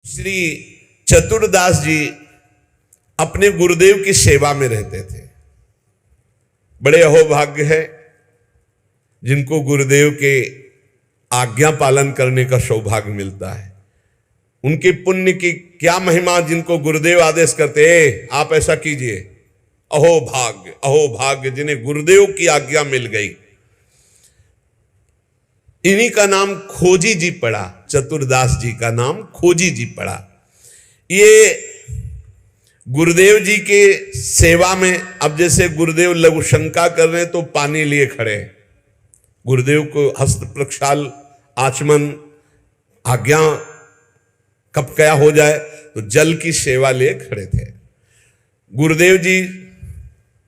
श्री चतुरदास जी अपने गुरुदेव की सेवा में रहते थे। बड़े अहोभाग्य है जिनको गुरुदेव के आज्ञा पालन करने का सौभाग्य मिलता है। उनके पुण्य की क्या महिमा, जिनको गुरुदेव आदेश करते आप ऐसा कीजिए। अहोभाग्य अहोभाग्य जिन्हें गुरुदेव की आज्ञा मिल गई। इन्हीं का नाम खोजी जी पड़ा, चतुरदास जी का नाम खोजी जी पड़ा। ये गुरुदेव जी के सेवा में, अब जैसे गुरुदेव लघु शंका कर रहे हैं तो पानी लिए खड़े, गुरुदेव को हस्त प्रक्षाल आचमन आज्ञा कब क्या हो जाए तो जल की सेवा लिए खड़े थे। गुरुदेव जी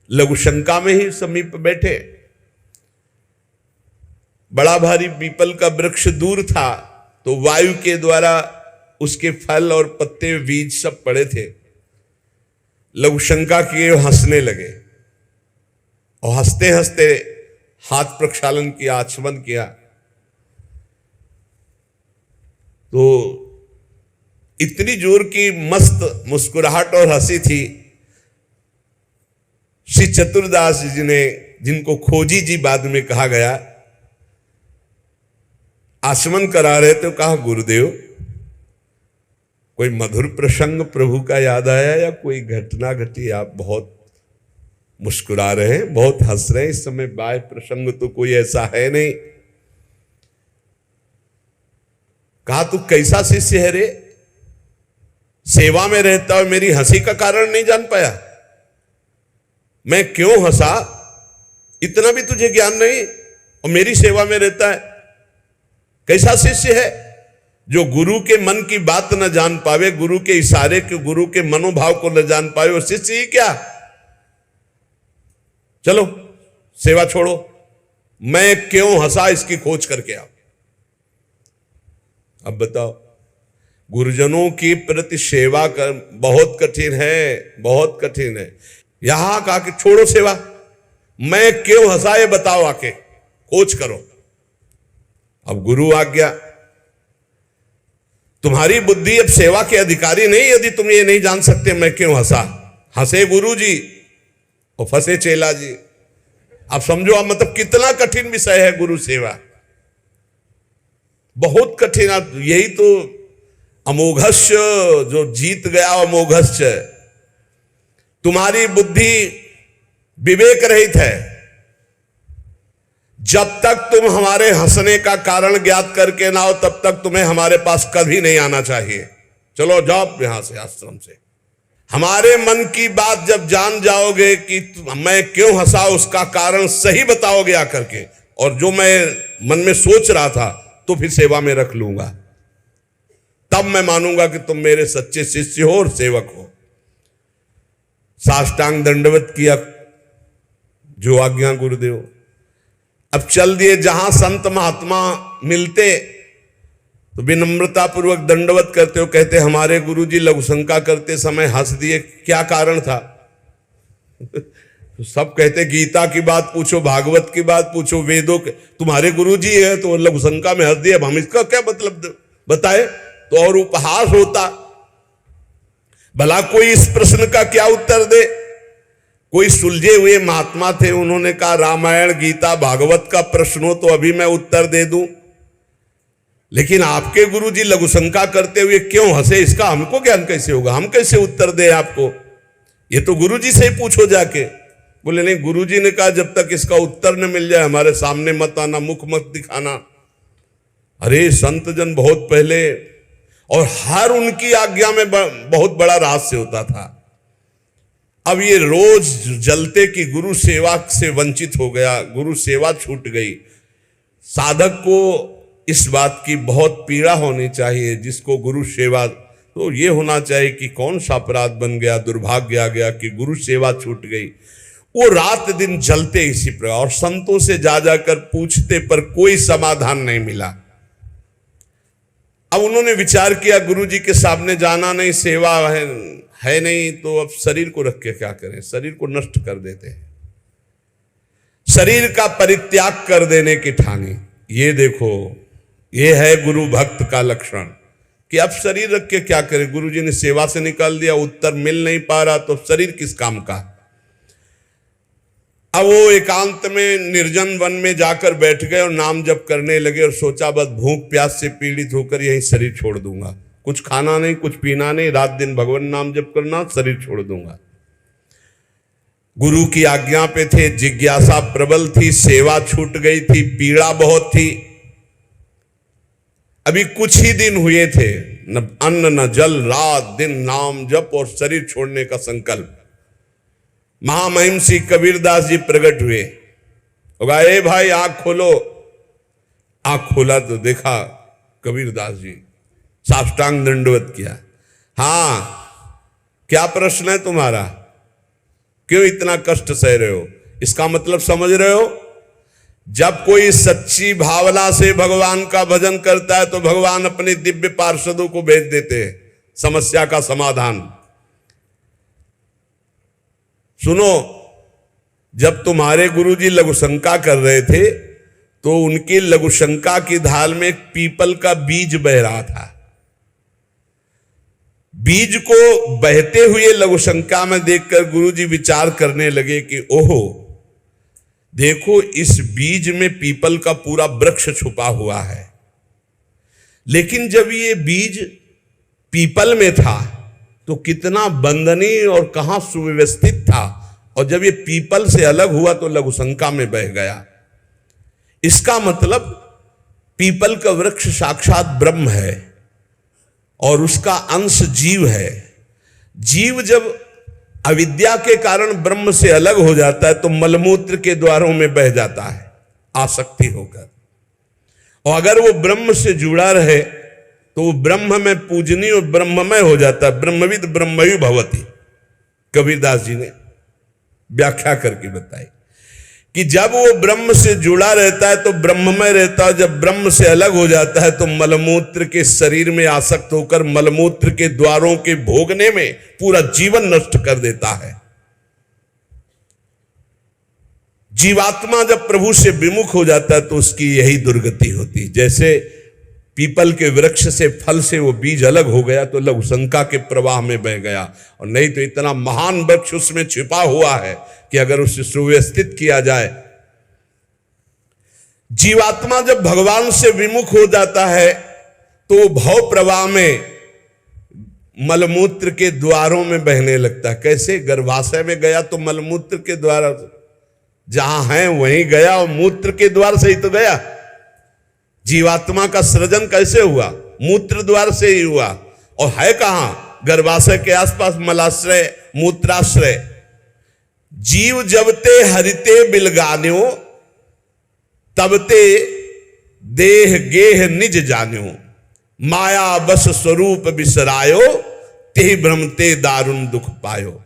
लघु शंका में ही समीप बैठे। बड़ा भारी पीपल का वृक्ष दूर था तो वायु के द्वारा उसके फल और पत्ते बीज सब पड़े थे। लघु शंका किए, हंसने लगे और हंसते हंसते हाथ प्रक्षालन किया, आचमन किया तो इतनी जोर की मस्त मुस्कुराहट और हंसी थी। श्री चतुरदास जी ने, जिनको खोजी जी बाद में कहा गया, आचमन करा रहे तो कहा, गुरुदेव कोई मधुर प्रसंग प्रभु का याद आया या कोई घटना घटी? आप बहुत मुस्कुरा रहे हैं, बहुत हंस रहे हैं इस समय, बाह्य प्रसंग तो कोई ऐसा है नहीं। कहा, तू कैसा शिष्य है रे? सेवा में रहता है, मेरी हंसी का कारण नहीं जान पाया? मैं क्यों हंसा इतना भी तुझे ज्ञान नहीं, और मेरी सेवा में रहता है? कैसा शिष्य है जो गुरु के मन की बात न जान पावे, गुरु के इशारे के, गुरु के मनोभाव को न जान पावे, वो शिष्य ही क्या? चलो सेवा छोड़ो, मैं क्यों हंसा इसकी खोज करके आओ। अब बताओ, गुरुजनों की प्रति सेवा कर बहुत कठिन है, बहुत कठिन है। यहां कहा कि छोड़ो सेवा, मैं क्यों हंसा ये बताओ, आके खोज करो। अब गुरु आज्ञा, तुम्हारी बुद्धि अब सेवा के अधिकारी नहीं, यदि तुम ये नहीं जान सकते मैं क्यों हंसा। हंसे गुरु जी और फंसे चेला जी। आप समझो, आप मतलब कितना कठिन विषय है गुरु सेवा, बहुत कठिन। यही तो अमोघस्य, जो जीत गया अमोघस्य। तुम्हारी बुद्धि विवेक रहित है। जब तक तुम हमारे हंसने का कारण ज्ञात करके ना हो तब तक तुम्हें हमारे पास कभी नहीं आना चाहिए। चलो जाओ यहां से, आश्रम से। हमारे मन की बात जब जान जाओगे कि मैं क्यों हंसा, उसका कारण सही बताओगे आकर के, और जो मैं मन में सोच रहा था तो फिर सेवा में रख लूंगा, तब मैं मानूंगा कि तुम मेरे सच्चे शिष्य हो और सेवक हो। साष्टांग दंडवत किया, जो आज्ञा गुरुदेव। अब चल दिए, जहां संत महात्मा मिलते तो विनम्रता पूर्वक दंडवत करते हो, कहते हमारे गुरुजी लघु शंका करते समय हंस दिए, क्या कारण था? तो सब कहते गीता की बात पूछो, भागवत की बात पूछो, वेदों के, तुम्हारे गुरुजी है तो लघु शंका में हंस दिए, अब हम इसका क्या मतलब बताए? तो और उपहास होता। भला कोई इस प्रश्न का क्या उत्तर दे? कोई सुलझे हुए महात्मा थे, उन्होंने कहा रामायण गीता भागवत का प्रश्न हो तो अभी मैं उत्तर दे दूं, लेकिन आपके गुरुजी लघु शंका करते हुए क्यों हंसे, इसका हमको ज्ञान कैसे होगा? हम कैसे उत्तर दें आपको? ये तो गुरुजी से ही पूछो जाके। बोले नहीं, गुरुजी ने कहा जब तक इसका उत्तर न मिल जाए हमारे सामने मत आना, मुख मत दिखाना। अरे संत जन बहुत पहले, और हर उनकी आज्ञा में बहुत बड़ा रहस्य होता था। अब ये रोज जलते कि गुरु सेवा से वंचित हो गया, गुरु सेवा छूट गई। साधक को इस बात की बहुत पीड़ा होनी चाहिए, जिसको गुरु सेवा, तो ये होना चाहिए कि कौन सा अपराध बन गया, दुर्भाग्य आ गया कि गुरु सेवा छूट गई। वो रात दिन जलते इसी प्रकार, और संतों से जा जाकर पूछते पर कोई समाधान नहीं मिला। अब उन्होंने विचार किया, गुरु जी के सामने जाना नहीं, सेवा है नहीं, तो अब शरीर को रख के क्या करें? शरीर को नष्ट कर देते हैं, शरीर का परित्याग कर देने की ठानी। ये देखो, ये है गुरु भक्त का लक्षण कि अब शरीर रख के क्या करे, गुरुजी ने सेवा से निकाल दिया, उत्तर मिल नहीं पा रहा, तो शरीर किस काम का। अब वो एकांत में निर्जन वन में जाकर बैठ गए और नाम जप करने लगे और सोचा बस भूख प्यास से पीड़ित होकर यही शरीर छोड़ दूंगा, कुछ खाना नहीं, कुछ पीना नहीं, रात दिन भगवान नाम जप करना, शरीर छोड़ दूंगा। गुरु की आज्ञा पे थे, जिज्ञासा प्रबल थी, सेवा छूट गई थी, पीड़ा बहुत थी। अभी कुछ ही दिन हुए थे, न अन्न न जल, रात दिन नाम जप और शरीर छोड़ने का संकल्प। महामहिम श्री कबीरदास जी प्रकट हुए, होगा ए भाई आंख खोलो। आंख खोला तो देखा कबीरदास जी, साष्टांग दंडवत किया। हाँ, क्या प्रश्न है तुम्हारा, क्यों इतना कष्ट सह रहे हो? इसका मतलब समझ रहे हो? जब कोई सच्ची भावना से भगवान का भजन करता है तो भगवान अपने दिव्य पार्षदों को भेज देते हैं समस्या का समाधान। सुनो, जब तुम्हारे गुरुजी लघुशंका कर रहे थे तो उनकी लघुशंका की ढाल में एक पीपल का बीज बह रहा था। बीज को बहते हुए लघुशंका में देखकर गुरुजी विचार करने लगे कि ओहो, देखो इस बीज में पीपल का पूरा वृक्ष छुपा हुआ है। लेकिन जब ये बीज पीपल में था तो कितना बंदनीय और कहां सुव्यवस्थित था, और जब ये पीपल से अलग हुआ तो लघुशंका में बह गया। इसका मतलब पीपल का वृक्ष साक्षात ब्रह्म है और उसका अंश जीव है। जीव जब अविद्या के कारण ब्रह्म से अलग हो जाता है तो मलमूत्र के द्वारों में बह जाता है आसक्ति होकर, और अगर वो ब्रह्म से जुड़ा रहे तो वो ब्रह्म में पूजनीय और ब्रह्ममय हो जाता है। ब्रह्मविद ब्रह्मयु भवति, कबीरदास जी ने व्याख्या करके बताई कि जब वो ब्रह्म से जुड़ा रहता है तो ब्रह्ममय रहता है, जब ब्रह्म से अलग हो जाता है तो मलमूत्र के शरीर में आसक्त होकर मलमूत्र के द्वारों के भोगने में पूरा जीवन नष्ट कर देता है। जीवात्मा जब प्रभु से विमुख हो जाता है तो उसकी यही दुर्गति होती। जैसे पीपल के वृक्ष से फल से वो बीज अलग हो गया तो लघुशंका के प्रवाह में बह गया, और नहीं तो इतना महान वृक्ष उसमें छिपा हुआ है कि अगर उसे सुव्यवस्थित किया जाए। जीवात्मा जब भगवान से विमुख हो जाता है तो भव प्रवाह में मलमूत्र के द्वारों में बहने लगता है। कैसे? गर्भाशय में गया तो मलमूत्र के द्वार जहां है वहीं गया, और मूत्र के द्वार से ही तो गया। जीवात्मा का सृजन कैसे हुआ? मूत्र द्वार से ही हुआ, और है कहां? गर्भाशय के आसपास मलाश्रय, मूत्राश्रय। जीव जबते हरिते बिलगान्यो तबते देह गेह निज जान्यो, माया बस स्वरूप बिसरायो ते भ्रमते दारुण दुख पायो।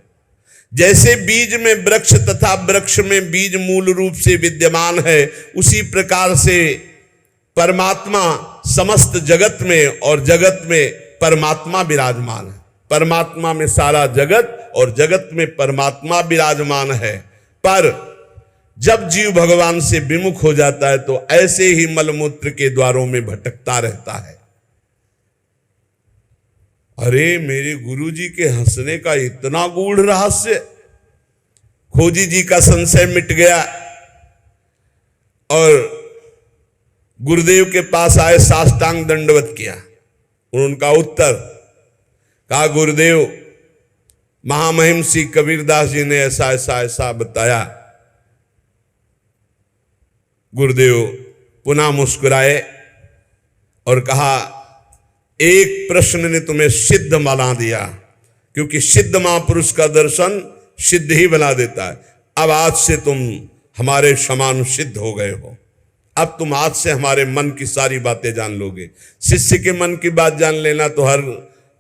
जैसे बीज में वृक्ष तथा वृक्ष में बीज मूल रूप से विद्यमान है, उसी प्रकार से परमात्मा समस्त जगत में और जगत में परमात्मा विराजमान है। परमात्मा में सारा जगत और जगत में परमात्मा विराजमान है। पर जब जीव भगवान से विमुख हो जाता है तो ऐसे ही मलमूत्र के द्वारों में भटकता रहता है। अरे मेरे गुरुजी के हंसने का इतना गूढ़ रहस्य, खोजी जी का संशय मिट गया और गुरुदेव के पास आए, साष्टांग दंडवत किया। उनका उत्तर कहा, गुरुदेव महामहिम श्री कबीरदास जी ने ऐसा ऐसा ऐसा बताया। गुरुदेव पुनः मुस्कुराए और कहा, एक प्रश्न ने तुम्हें सिद्ध बना दिया, क्योंकि सिद्ध महापुरुष का दर्शन सिद्ध ही बना देता है। अब आज से तुम हमारे समान सिद्ध हो गए हो। अब तुम आज से हमारे मन की सारी बातें जान लोगे। शिष्य के मन की बात जान लेना तो हर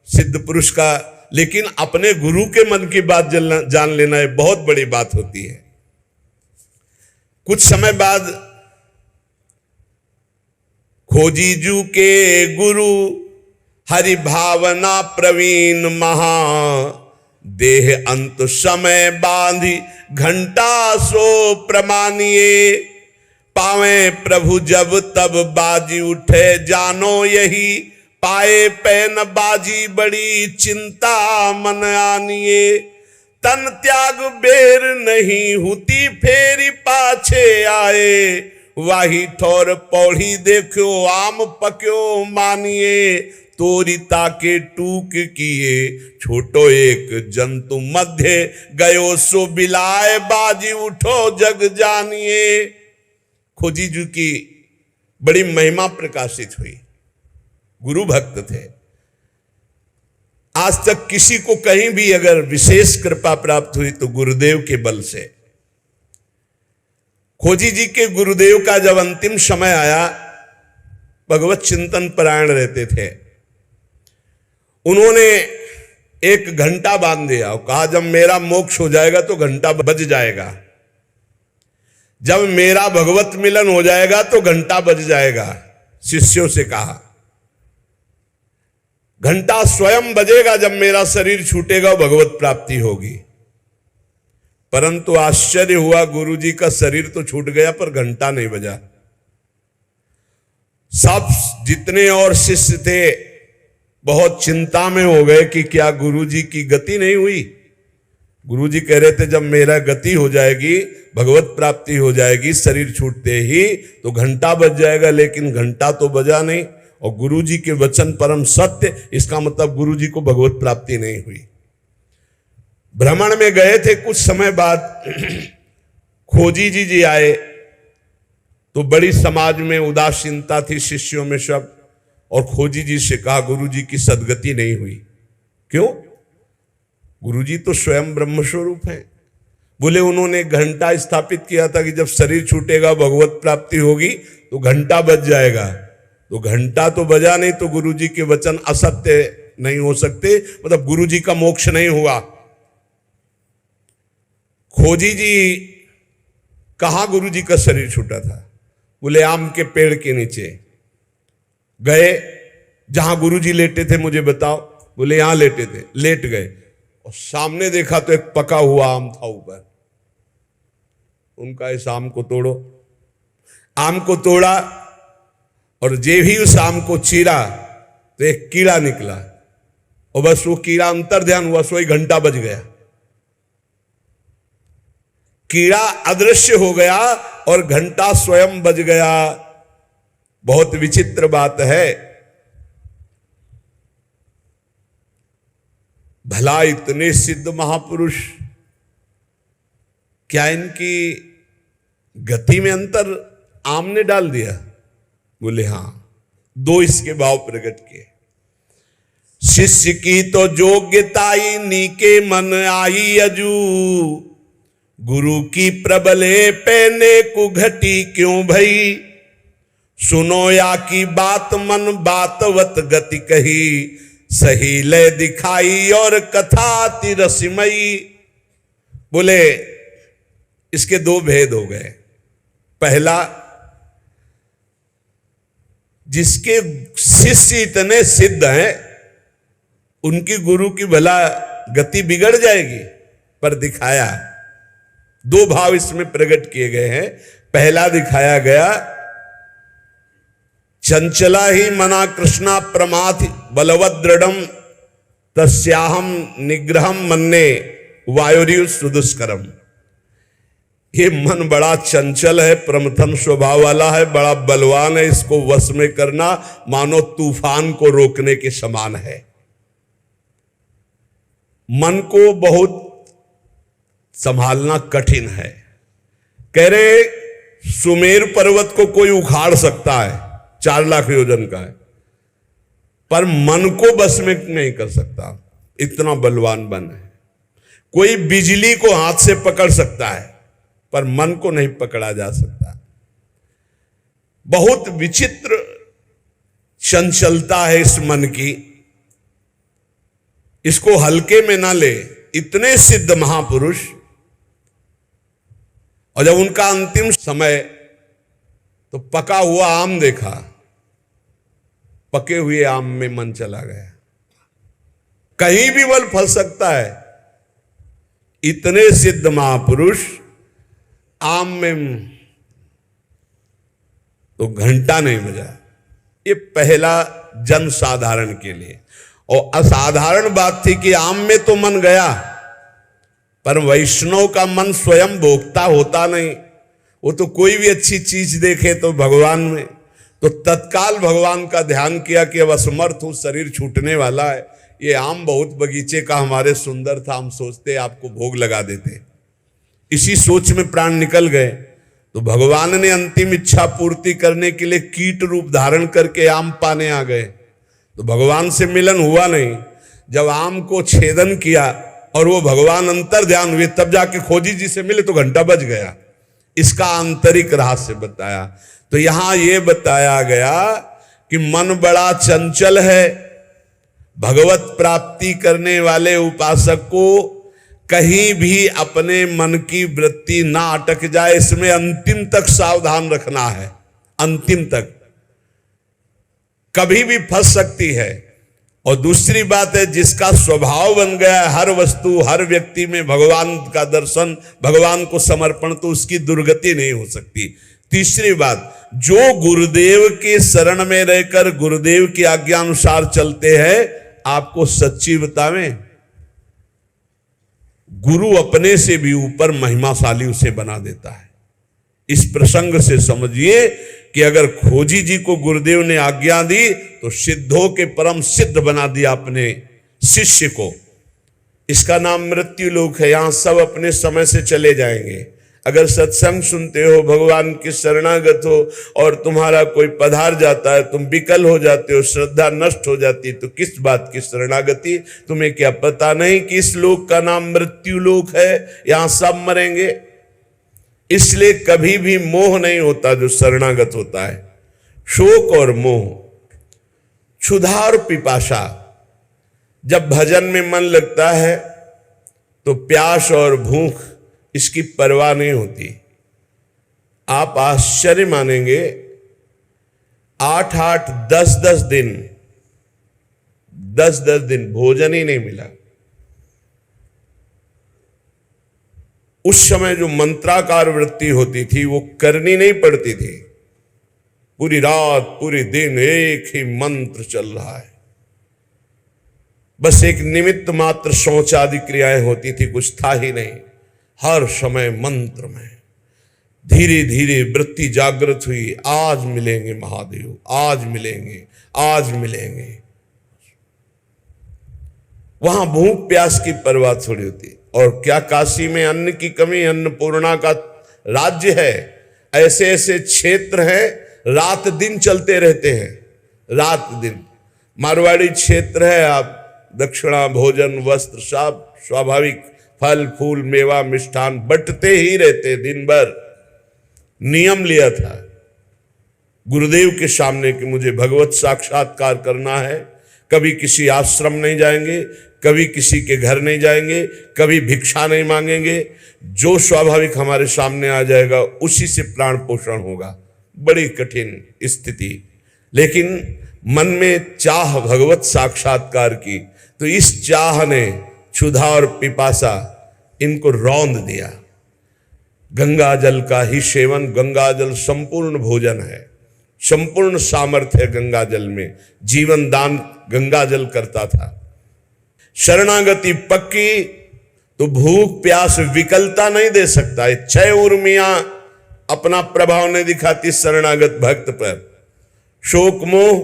सिद्ध पुरुष का, लेकिन अपने गुरु के मन की बात जान लेना ये बहुत बड़ी बात होती है। कुछ समय बाद खोजीजू के गुरु हरि भावना प्रवीण महा, देह अंत समय बांधी घंटा सो प्रमानिए, पावे प्रभु जब तब बाजी उठे जानो यही, पाए पैन बाजी बड़ी चिंता मन आनिए, तन त्याग बेर नहीं हुती फेरी पाछे आए, वाही ठोर पौड़ी देखो आम पक्यो मानिए, तोरी ताके टूक किए छोटो एक जंतु मध्य गयो सो बिलाए, बाजी उठो जग जानिए। खोजी जी की बड़ी महिमा प्रकाशित हुई, गुरु भक्त थे। आज तक किसी को कहीं भी अगर विशेष कृपा प्राप्त हुई तो गुरुदेव के बल से। खोजी जी के गुरुदेव का जब अंतिम समय आया, भगवत चिंतन परायण रहते थे, उन्होंने एक घंटा बांध दिया और कहा जब मेरा मोक्ष हो जाएगा तो घंटा बज जाएगा, जब मेरा भगवत मिलन हो जाएगा तो घंटा बज जाएगा। शिष्यों से कहा घंटा स्वयं बजेगा जब मेरा शरीर छूटेगा और भगवत प्राप्ति होगी। परंतु आश्चर्य हुआ, गुरुजी का शरीर तो छूट गया पर घंटा नहीं बजा। सब जितने और शिष्य थे बहुत चिंता में हो गए कि क्या गुरुजी की गति नहीं हुई। गुरुजी कह रहे थे जब मेरा गति हो जाएगी, भगवत प्राप्ति हो जाएगी, शरीर छूटते ही तो घंटा बज जाएगा, लेकिन घंटा तो बजा नहीं। और गुरुजी के वचन परम सत्य, इसका मतलब गुरुजी को भगवत प्राप्ति नहीं हुई। भ्रमण में गए थे, कुछ समय बाद खोजी जी आए तो बड़ी समाज में उदासीनता थी शिष्यों में सब, और खोजी जी से कहा गुरुजी की सदगति नहीं हुई। क्यों? गुरुजी तो स्वयं ब्रह्म स्वरूप हैं। बोले उन्होंने घंटा स्थापित किया था कि जब शरीर छूटेगा भगवत प्राप्ति होगी तो घंटा बज जाएगा, तो घंटा तो बजा नहीं, तो गुरुजी के वचन असत्य नहीं हो सकते, मतलब गुरुजी का मोक्ष नहीं हुआ। खोजी जी कहां गुरुजी का शरीर छूटा था? बोले आम के पेड़ के नीचे गए, जहां गुरुजी लेटे थे मुझे बताओ। बोले यहां लेटे थे। लेट गए और सामने देखा तो एक पका हुआ आम था ऊपर। उनका इस आम को तोड़ो। आम को तोड़ा और जे भी उस आम को चीरा तो एक कीड़ा निकला, और बस वो कीड़ा अंतर ध्यान हुआ, सो ही घंटा बज गया। कीड़ा अदृश्य हो गया और घंटा स्वयं बज गया। बहुत विचित्र बात है। भला इतने सिद्ध महापुरुष, क्या इनकी गति में अंतर आम ने डाल दिया? बोले हां। दो इसके भाव प्रकट किए। शिष्य की तो योग्यताई नीके मन आई अजू, गुरु की प्रबले पैने को घटी क्यों भई, सुनो या की बात मन बातवत गति कही, सही लय दिखाई और कथा अति रसमयी। बोले इसके दो भेद हो गए। पहला, जिसके शिष्य इतने सिद्ध हैं उनकी गुरु की भला गति बिगड़ जाएगी, पर दिखाया दो भाव इसमें प्रकट किए गए हैं। पहला दिखाया गया, चंचला ही मना कृष्णा प्रमाथि बलवद दृढ़म तस्याहम निग्रहम मन्ने वायुरिव सुदुष्करम। ये मन बड़ा चंचल है, प्रमथन स्वभाव वाला है, बड़ा बलवान है, इसको वश में करना मानो तूफान को रोकने के समान है। मन को बहुत संभालना कठिन है। कह रहे सुमेर पर्वत को कोई उखाड़ सकता है, 4 लाख योजन का है, पर मन को बस में नहीं कर सकता, इतना बलवान मन है। कोई बिजली को हाथ से पकड़ सकता है पर मन को नहीं पकड़ा जा सकता। बहुत विचित्र चंचलता है इस मन की, इसको हल्के में ना ले। इतने सिद्ध महापुरुष, और जब उनका अंतिम समय तो पका हुआ आम देखा, पके हुए आम में मन चला गया। कहीं भी बल फल सकता है। इतने सिद्ध महापुरुष आम में तो घंटा नहीं बजा। ये पहला जन साधारण के लिए। और असाधारण बात थी कि आम में तो मन गया, पर वैष्णव का मन स्वयं भोक्ता होता नहीं। वो तो कोई भी अच्छी चीज देखे तो भगवान में, तो तत्काल भगवान का ध्यान किया कि अब असमर्थ हूं, शरीर छूटने वाला है। ये आम बहुत बगीचे का हमारे सुंदर था, हम सोचते आपको भोग लगा देते। इसी सोच में प्राण निकल गए। तो भगवान ने अंतिम इच्छा पूर्ति करने के लिए कीट रूप धारण करके आम पाने आ गए। तो भगवान से मिलन हुआ नहीं। जब आम को छेदन किया और वो भगवान अंतर ध्यान हुए, तब जाके खोजी जी से मिले तो घंटा बज गया। इसका आंतरिक रहस्य बताया। तो यहां ये बताया गया कि मन बड़ा चंचल है। भगवत प्राप्ति करने वाले उपासक को कहीं भी अपने मन की वृत्ति ना अटक जाए, इसमें अंतिम तक सावधान रखना है। अंतिम तक कभी भी फंस सकती है। और दूसरी बात है, जिसका स्वभाव बन गया है हर वस्तु हर व्यक्ति में भगवान का दर्शन, भगवान को समर्पण, तो उसकी दुर्गति नहीं हो सकती। तीसरी बात, जो गुरुदेव के शरण में रहकर गुरुदेव की आज्ञा अनुसार चलते हैं, आपको सच्ची बतावें, गुरु अपने से भी ऊपर महिमाशाली उसे बना देता है। इस प्रसंग से समझिए कि अगर खोजी जी को गुरुदेव ने आज्ञा दी तो सिद्धों के परम सिद्ध बना दिया अपने शिष्य को। इसका नाम मृत्यु लोक है। यहां सब अपने समय से चले जाएंगे। अगर सत्संग सुनते हो, भगवान के शरणागत हो और तुम्हारा कोई पधार जाता है, तुम विकल हो जाते हो, श्रद्धा नष्ट हो जाती, तो किस बात की शरणागति? तुम्हें क्या पता नहीं कि इस लोक का नाम मृत्यु लोक है, यहां सब मरेंगे। इसलिए कभी भी मोह नहीं होता जो शरणागत होता है। शोक और मोह, क्षुधा और पिपासा, जब भजन में मन लगता है तो प्यास और भूख इसकी परवाह नहीं होती। आप आश्चर्य मानेंगे, 8-8, 10-10 दिन, 10-10 दिन भोजन ही नहीं मिला। उस समय जो मंत्राकार वृत्ति होती थी वो करनी नहीं पड़ती थी। पूरी रात पूरी दिन एक ही मंत्र चल रहा है। बस एक निमित्त मात्र शौच आदि क्रियाएं होती थी, कुछ था ही नहीं। हर समय मंत्र में धीरे धीरे वृत्ति जागृत हुई। आज मिलेंगे महादेव, आज मिलेंगे, आज मिलेंगे। वहां भूख प्यास की परवाह थोड़ी होती। और क्या काशी में अन्न की कमी? अन्नपूर्णा का राज्य है। ऐसे ऐसे क्षेत्र हैं, रात दिन चलते रहते हैं, रात दिन। मारवाड़ी क्षेत्र है, आप दक्षिणा भोजन वस्त्र सब स्वाभाविक, फल फूल मेवा मिष्ठान बंटते ही रहते दिन भर। नियम लिया था गुरुदेव के सामने कि मुझे भगवत साक्षात्कार करना है। कभी किसी आश्रम नहीं जाएंगे, कभी किसी के घर नहीं जाएंगे, कभी भिक्षा नहीं मांगेंगे। जो स्वाभाविक हमारे सामने आ जाएगा उसी से प्राण पोषण होगा। बड़ी कठिन स्थिति, लेकिन मन में चाह भगवत साक्षात्कार की, तो इस चाह ने क्षुधा और पिपासा इनको रौंद दिया। गंगा जल का ही सेवन, गंगा जल संपूर्ण भोजन है, संपूर्ण सामर्थ्य है गंगा जल में। जीवन दान गंगा जल करता था। शरणागति पक्की तो भूख प्यास विकलता नहीं दे सकता। छह उर्मियां अपना प्रभाव नहीं दिखाती शरणागत भक्त पर। शोक मोह,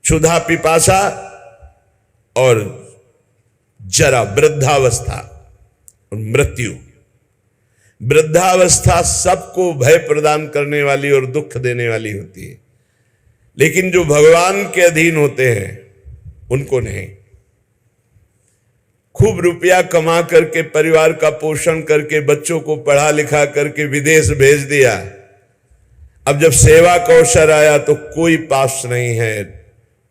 क्षुधा पिपासा और जरा, वृद्धावस्था और मृत्यु। वृद्धावस्था सबको भय प्रदान करने वाली और दुख देने वाली होती है, लेकिन जो भगवान के अधीन होते हैं उनको नहीं। खूब रुपया कमा करके, परिवार का पोषण करके, बच्चों को पढ़ा लिखा करके विदेश भेज दिया। अब जब सेवा का अवसर आया तो कोई पास नहीं है,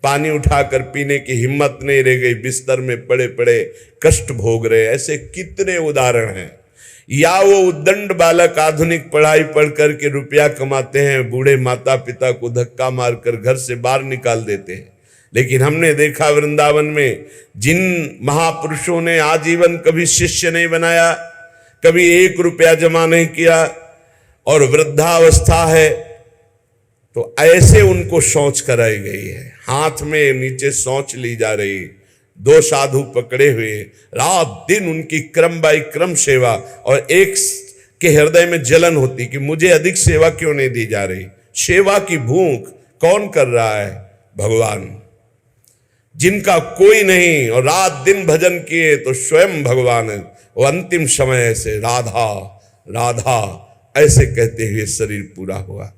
पानी उठाकर पीने की हिम्मत नहीं रह गई, बिस्तर में पड़े पड़े कष्ट भोग रहे। ऐसे कितने उदाहरण हैं। या वो उद्दंड बालक आधुनिक पढ़ाई पढ़ करके रुपया कमाते हैं, बूढ़े माता पिता को धक्का मारकर घर से बाहर निकाल देते हैं। लेकिन हमने देखा वृंदावन में जिन महापुरुषों ने आजीवन कभी शिष्य नहीं बनाया, कभी 1 रुपया जमा नहीं किया, और वृद्धावस्था है तो ऐसे उनको शौच कराई गई है। हाथ में नीचे सोंच ली जा रही, 2 साधु पकड़े हुए, रात दिन उनकी क्रम बाई क्रम सेवा, और एक के हृदय में जलन होती कि मुझे अधिक सेवा क्यों नहीं दी जा रही। सेवा की भूख कौन कर रहा है? भगवान, जिनका कोई नहीं और रात दिन भजन किए तो स्वयं भगवान है। वो अंतिम समय से राधा राधा ऐसे कहते हुए शरीर पूरा हुआ।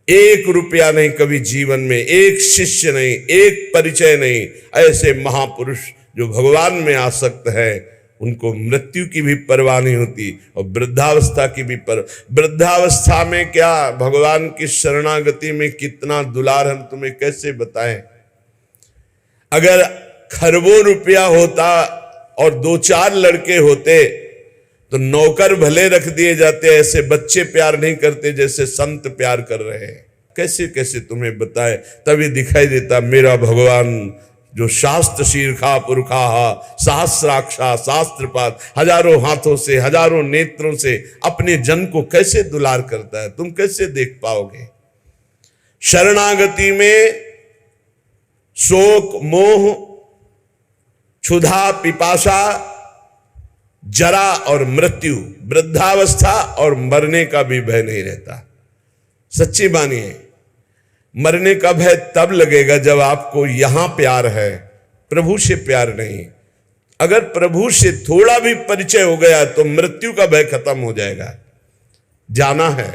1 रुपया नहीं कभी जीवन में, 1 शिष्य नहीं, 1 परिचय नहीं। ऐसे महापुरुष जो भगवान में आसक्त है, उनको मृत्यु की भी परवाह नहीं होती और वृद्धावस्था की भी वृद्धावस्था में क्या भगवान की शरणागति में कितना दुलार हम तुम्हें कैसे बताएं। अगर खरबों रुपया होता और 2-4 लड़के होते तो नौकर भले रख दिए जाते, ऐसे बच्चे प्यार नहीं करते जैसे संत प्यार कर रहे हैं। कैसे कैसे तुम्हें बताए, तभी दिखाई देता मेरा भगवान जो शास्त्र शीर्षा पुरखा सहस्राक्षा शास्त्रपात, हजारों हाथों से हजारों नेत्रों से अपने जन को कैसे दुलार करता है, तुम कैसे देख पाओगे। शरणागति में शोक मोह क्षुधा पिपासा जरा और मृत्यु, वृद्धावस्था और मरने का भी भय नहीं रहता। सच्ची मानिए, मरने का भय तब लगेगा जब आपको यहां प्यार है, प्रभु से प्यार नहीं। अगर प्रभु से थोड़ा भी परिचय हो गया तो मृत्यु का भय खत्म हो जाएगा। जाना है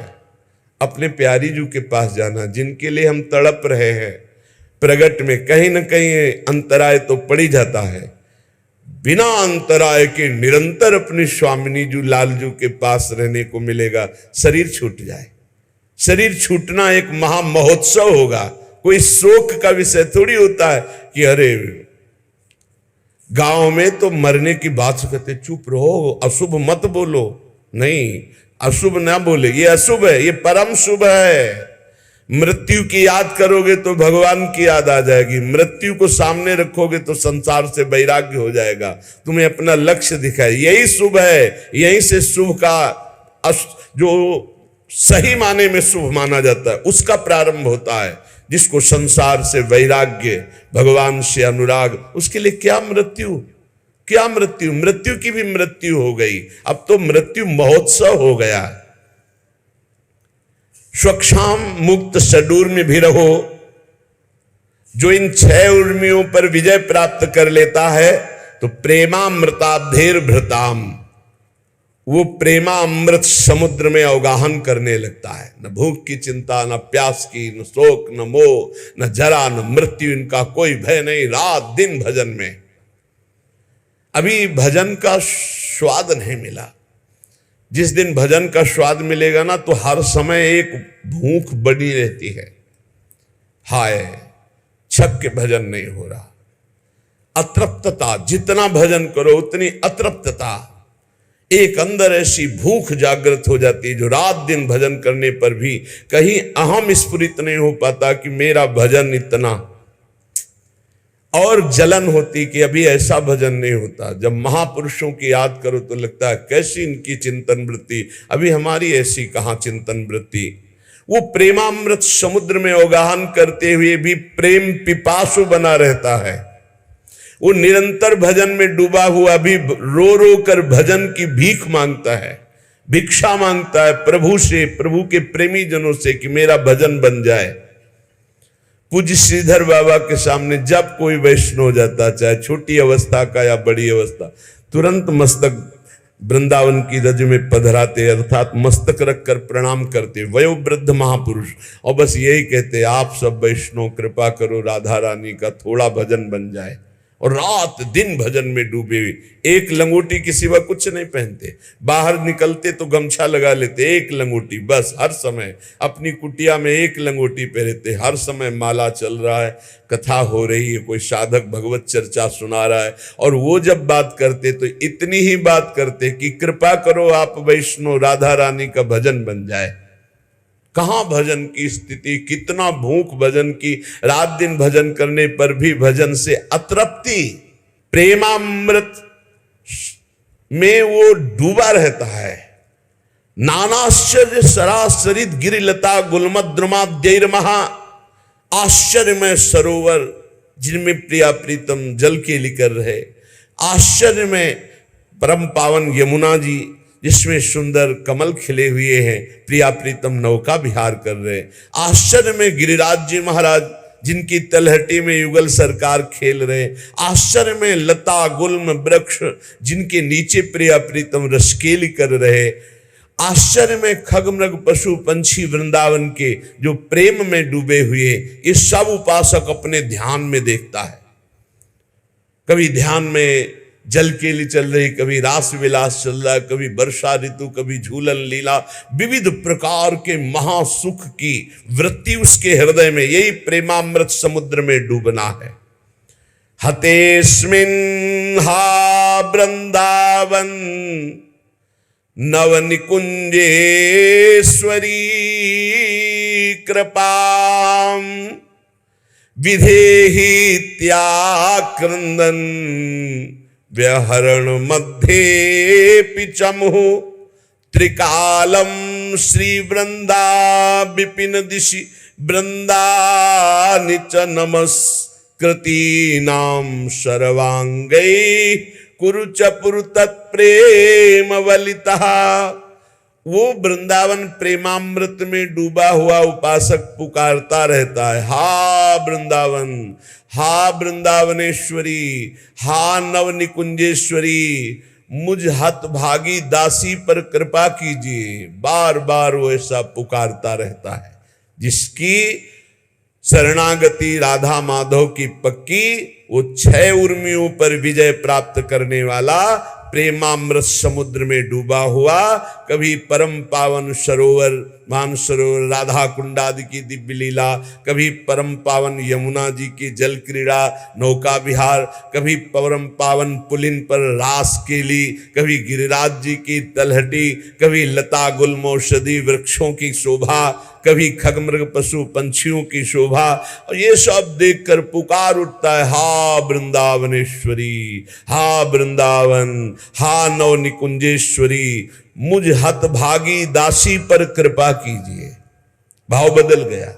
अपने प्यारी जू के पास, जाना जिनके लिए हम तड़प रहे हैं। प्रगट में कहीं न कहीं अंतराय तो पड़ ही जाता है। बिना अंतराय के निरंतर अपनी स्वामिनी जू लालजू के पास रहने को मिलेगा। शरीर छूट जाए, शरीर छूटना एक महा महोत्सव होगा। कोई शोक का विषय थोड़ी होता है कि अरे गांव में तो मरने की बात कहते चुप रहो, अशुभ मत बोलो। नहीं, अशुभ ना बोले, ये अशुभ है, ये परम शुभ है। मृत्यु की याद करोगे तो भगवान की याद आ जाएगी। मृत्यु को सामने रखोगे तो संसार से वैराग्य हो जाएगा, तुम्हें अपना लक्ष्य दिखाए। यही शुभ है, यहीं से शुभ का जो सही माने में शुभ माना जाता है उसका प्रारंभ होता है। जिसको संसार से वैराग्य, भगवान से अनुराग, उसके लिए क्या मृत्यु, क्या मृत्यु। मृत्यु की भी मृत्यु हो गई, अब तो मृत्यु महोत्सव हो गया। स्वक्षाम मुक्त सडूर में भी रहो। जो इन 6 उर्मियों पर विजय प्राप्त कर लेता है तो प्रेमामृताब्धेर भृताम, वो प्रेमामृत समुद्र में अवगाहन करने लगता है। न भूख की चिंता, न प्यास की, न शोक, न मोह, न जरा, न मृत्यु, इनका कोई भय नहीं। रात दिन भजन में। अभी भजन का स्वाद नहीं मिला। जिस दिन भजन का स्वाद मिलेगा ना तो हर समय एक भूख बनी रहती है, हाय छक के भजन नहीं हो रहा। अतृप्तता, जितना भजन करो उतनी अतृप्तता, एक अंदर ऐसी भूख जागृत हो जाती है जो रात दिन भजन करने पर भी कहीं अहम स्फुरित नहीं हो पाता कि मेरा भजन इतना। और जलन होती कि अभी ऐसा भजन नहीं होता। जब महापुरुषों की याद करो तो लगता है कैसी इनकी चिंतन वृत्ति, अभी हमारी ऐसी कहां चिंतन वृत्ति। वो प्रेमामृत समुद्र में अवगाहन करते हुए भी प्रेम पिपासु बना रहता है। वो निरंतर भजन में डूबा हुआ भी रो रो कर भजन की भीख मांगता है, भिक्षा मांगता है प्रभु से, प्रभु के प्रेमी जनों से कि मेरा भजन बन जाए। पूज्य श्रीधर बाबा के सामने जब कोई वैष्णव हो जाता, चाहे छोटी अवस्था का या बड़ी अवस्था, तुरंत मस्तक वृंदावन की रज में पधराते, अर्थात मस्तक रखकर प्रणाम करते वयोवृद्ध महापुरुष, और बस यही कहते आप सब वैष्णव कृपा करो राधा रानी का थोड़ा भजन बन जाए। और रात दिन भजन में डूबे हुए, एक लंगोटी के सिवा कुछ नहीं पहनते। बाहर निकलते तो गमछा लगा लेते, एक लंगोटी बस। हर समय अपनी कुटिया में एक लंगोटी पहनते, हर समय माला चल रहा है, कथा हो रही है, कोई साधक भगवत चर्चा सुना रहा है। और वो जब बात करते तो इतनी ही बात करते कि कृपा करो आप वैष्णव राधा रानी का भजन बन जाए। कहां भजन की स्थिति, कितना भूख भजन की, रात दिन भजन करने पर भी भजन से अतृप्ति। प्रेमामृत में वो डूबा रहता है। नानाश्चर्य सरासरित गिरिलता गुलमद्रुमाद्यैर्महा, आश्चर्यमय सरोवर जिनमें प्रिया प्रीतम जल केली कर रहे, आश्चर्यमय परम पावन यमुना जी जिसमें सुंदर कमल खिले हुए हैं, प्रिया प्रीतम नौका विहार कर रहे, आश्चर्य में गिरिराज जी महाराज जिनकी तलहटी में युगल सरकार खेल रहे, आश्चर्य में लता गुल्म वृक्ष जिनके नीचे प्रिया प्रीतम रसकेली कर रहे, आश्चर्य में खगमृग पशु पंछी वृंदावन के जो प्रेम में डूबे हुए, ये सब उपासक अपने ध्यान में देखता है। कभी ध्यान में जल केली चल रही, कभी रास विलास चल रहा है, कभी वर्षा ऋतु, कभी झूलन लीला, विविध प्रकार के महासुख की वृत्ति उसके हृदय में, यही प्रेमामृत समुद्र में डूबना है। हतेस्मिन् हा वृंदावन नवनिकुंजेश्वरी कृपाम विधेहि त्याक्रंदन व्यहरण मध्ये पिचमुः त्रिकालम श्री वृंदा विपिन दिशि वृंदानि च नमस्कृतीनां सर्वांगै कुरु च पुरु तत्प्रेम वलितः। वो वृंदावन प्रेमामृत में डूबा हुआ उपासक पुकारता रहता है, हा वृंदावन, हा वृंदावनेश्वरी, हा नवनिकुंजेश्वरी, मुझ हतभागी दासी पर कृपा कीजिए। बार बार वो ऐसा पुकारता रहता है। जिसकी शरणागति राधा माधव की पक्की, वो 6 उर्मियों पर विजय प्राप्त करने वाला प्रेमामृत समुद्र में डूबा हुआ, कभी परम पावन सरोवर मानसरोवर राधा कुंडादि की दिव्य लीला, कभी परम पावन यमुना जी की जल क्रीड़ा नौका विहार, कभी परम पावन पुलिन पर रास केली, कभी गिरिराज जी की तलहटी, कभी लता गुल्म औषधि वृक्षों की शोभा, कभी खगमृग पशु पंछियों की शोभा। और ये सब देखकर पुकार उठता है, हा वृंदावनेश्वरी, हा वृंदावन, हा नवनिकुंजेश्वरी, मुझ हतभागी दासी पर कृपा कीजिए। भाव बदल गया।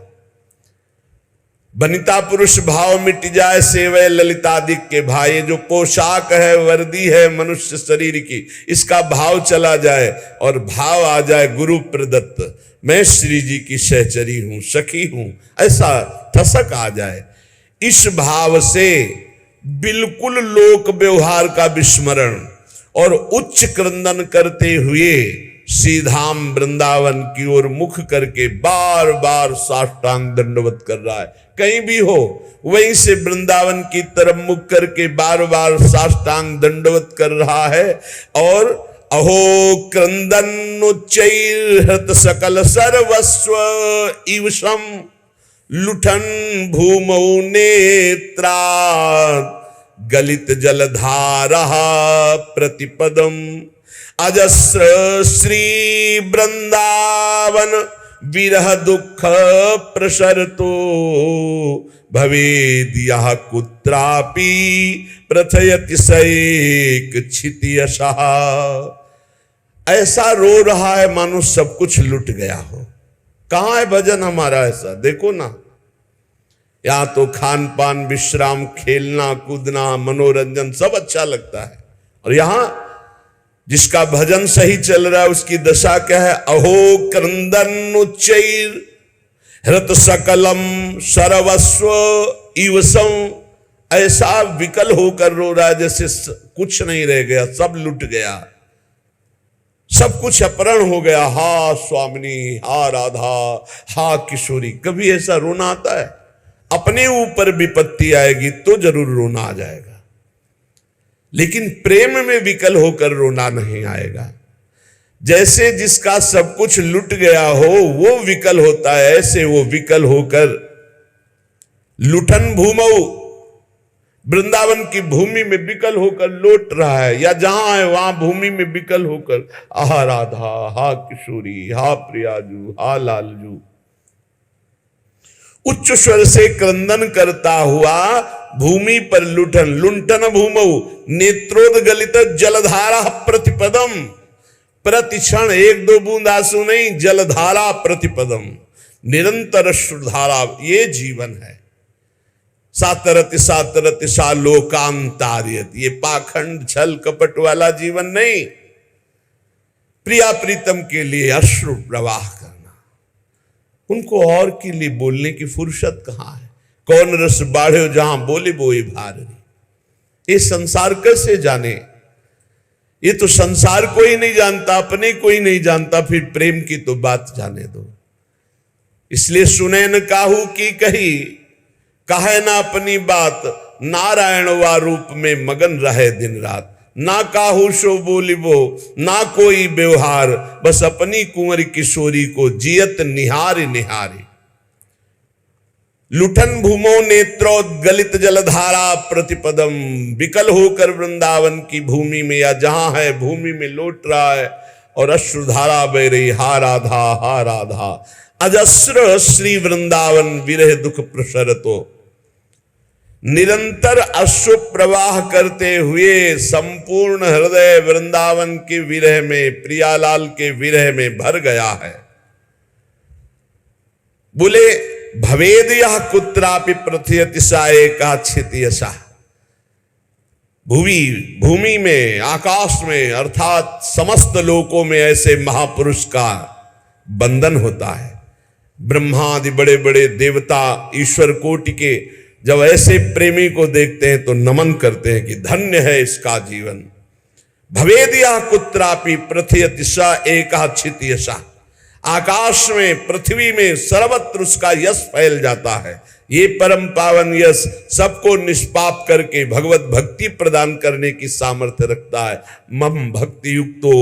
बनिता पुरुष भाव मिट जाए, सेवय ललितादिक के भाई, जो पोशाक है वर्दी है मनुष्य शरीर की, इसका भाव चला जाए और भाव आ जाए गुरु प्रदत्त, मैं श्री जी की सहचरी हूं, सखी हूं, ऐसा ठसक आ जाए। इस भाव से बिल्कुल लोक व्यवहार का विस्मरण और उच्च क्रंदन करते हुए सीधाम वृंदावन की ओर मुख करके बार बार साष्टांग दंडवत कर रहा है। कहीं भी हो वहीं से वृंदावन की तरफ मुख करके बार बार साष्टांग दंडवत कर रहा है। और अहो क्रंदन उच्चैर्हृत सकल सर्वस्व इवशम लुठन भूमौ नेत्रा गलित जलधारा प्रतिपदम अजस्र श्री वृंदावन विरह दुख प्रसरतो भवेद यह कुत्रापि प्रथयति सैक क्षितियशः। ऐसा रो रहा है मानो सब कुछ लुट गया हो। कहां है भजन हमारा ऐसा? देखो ना, यहां तो खान पान विश्राम खेलना कूदना मनोरंजन सब अच्छा लगता है, और यहां जिसका भजन सही चल रहा है उसकी दशा क्या है? अहो क्रंदन उच्चैर हृत सकलम सर्वस्व इवसम, ऐसा विकल होकर रो रहा है जैसे कुछ नहीं रह गया, सब लुट गया, सब कुछ अपहरण हो गया। हा स्वामिनी, हा राधा, हा किशोरी। कभी ऐसा रोना आता है? अपने ऊपर विपत्ति आएगी तो जरूर रोना आ जाएगा, लेकिन प्रेम में विकल होकर रोना नहीं आएगा। जैसे जिसका सब कुछ लुट गया हो वो विकल होता है, ऐसे वो विकल होकर लुठन भूमौ, वृंदावन की भूमि में विकल होकर लौट रहा है, या जहां है वहां भूमि में विकल होकर हा राधा, हा किशोरी, हा प्रियाजू, हा लालजू, उच्च स्वर से क्रंदन करता हुआ भूमि पर लुठन, लुंठन भूमौ नेत्रोदगलित जलधारा प्रतिपदम, प्रतिक्षण 1-2 बूंद आंसू नहीं, जलधारा प्रतिपदम, निरंतर अश्रुधारा, ये जीवन है। सातरति सातरति सा लोकांतार्यत, ये पाखंड छल कपट वाला जीवन नहीं। प्रिया प्रीतम के लिए अश्रु प्रवाह करना, उनको और के लिए बोलने की फुर्सत कहाँ है। कौन रस बाढ़े जहां बोले बोए भारी, ये संसार कैसे जाने। ये तो संसार को ही नहीं जानता, अपने को ही नहीं जानता, फिर प्रेम की तो बात जाने दो। इसलिए सुने न काहू की कही, कहे ना अपनी बात, नारायण वा रूप में मगन रहे दिन रात। ना काहू सो बोलिबो, ना कोई व्यवहार, बस अपनी कुंवर किशोरी को जियत निहारी निहारी। लुठन भूमो नेत्रोद्गलित जलधारा प्रतिपदम, विकल होकर वृंदावन की भूमि में या जहां है भूमि में लौट रहा है और अश्रुधारा बह रही, हा राधा हा राधा। अजस्र श्री वृंदावन विरह दुख प्रसरतो, निरंतर अश्रु प्रवाह करते हुए संपूर्ण हृदय वृंदावन के विरह में, प्रियालाल के विरह में भर गया है। बोले भवेद यह कुत्रापि प्रथयति सा एकाच्छित यशा, भूमि में, आकाश में, अर्थात समस्त लोकों में ऐसे महापुरुष का बंधन होता है। ब्रह्मादि बड़े बड़े देवता ईश्वर कोटि के जब ऐसे प्रेमी को देखते हैं तो नमन करते हैं कि धन्य है इसका जीवन। भवेदिया कुत्रापि प्रथयति स एकाच्छित यशा, आकाश में, पृथ्वी में सर्वत्र उसका यश फैल जाता है। ये परम पावन यश सबको निष्पाप करके भगवत भक्ति प्रदान करने की सामर्थ्य रखता है। मम भक्ति युक्तो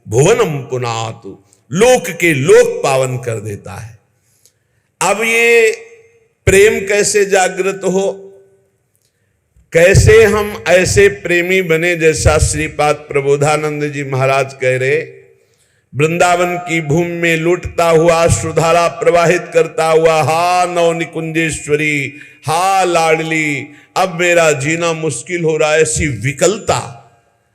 भुवनम पुनातु, लोक के लोक पावन कर देता है। अब ये प्रेम कैसे जागृत हो, कैसे हम ऐसे प्रेमी बने जैसा श्रीपाद प्रबोधानंद जी महाराज कह रहे, वृंदावन की भूमि में लुटता हुआ श्रुधारा प्रवाहित करता हुआ, हा नव निकुंजेश्वरी, हा लाडली, अब मेरा जीना मुश्किल हो रहा है। ऐसी विकलता,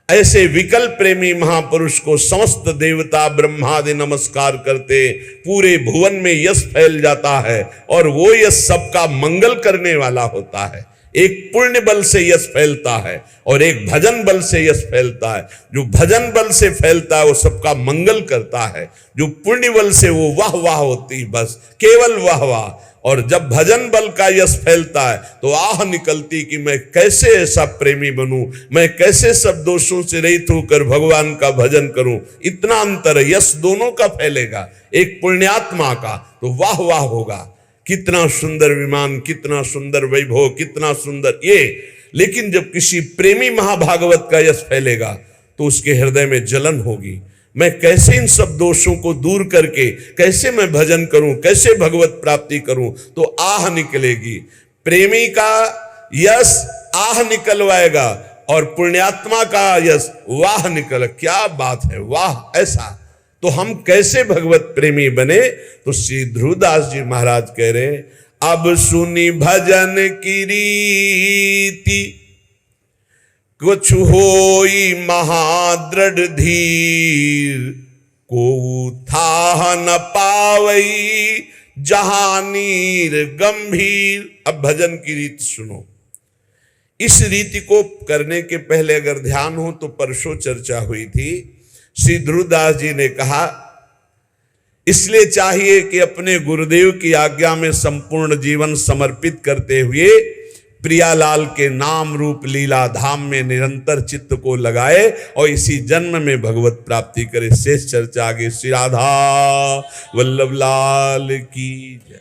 ऐसे विकल प्रेमी महापुरुष को समस्त देवता ब्रह्मादि नमस्कार करते, पूरे भुवन में यश फैल जाता है और वो यश सबका मंगल करने वाला होता है। एक पुण्य बल से यश फैलता है और एक भजन बल से यश फैलता है। जो भजन बल से फैलता है वो सबका मंगल करता है, जो पुण्य बल से वो वाह वाह होती, बस केवल वाह वाह। और जब भजन बल का यश फैलता है तो आह निकलती कि मैं कैसे ऐसा प्रेमी बनूं, मैं कैसे सब दोषों से रहित होकर भगवान का भजन करूं। इतना अंतर, यश दोनों का फैलेगा, एक पुण्यात्मा का तो वाह वाह होगा, कितना सुंदर विमान, कितना सुंदर वैभव, कितना सुंदर ये। लेकिन जब किसी प्रेमी महाभागवत का यश फैलेगा तो उसके हृदय में जलन होगी, मैं कैसे इन सब दोषों को दूर करके कैसे मैं भजन करूं, कैसे भगवत प्राप्ति करूं, तो आह निकलेगी। प्रेमी का यश आह निकलवाएगा और पुण्यात्मा का यश वाह निकल। क्या बात है, वाह। ऐसा तो हम कैसे भगवत प्रेमी बने, तो श्री ध्रुवदास जी महाराज कह रहे, अब सुनी भजन की रीति, कुछ होई महादृढ़ धीर, को था न पावई जहानीर गंभीर। अब भजन की रीति सुनो। इस रीति को करने के पहले अगर ध्यान हो तो परसों चर्चा हुई थी। श्री ध्रुवदास जी ने कहा, इसलिए चाहिए कि अपने गुरुदेव की आज्ञा में संपूर्ण जीवन समर्पित करते हुए प्रियालाल के नाम रूप लीला धाम में निरंतर चित्त को लगाए और इसी जन्म में भगवत प्राप्ति करे। शेष चर्चा आगे। श्री राधा वल्लभ लाल की जय।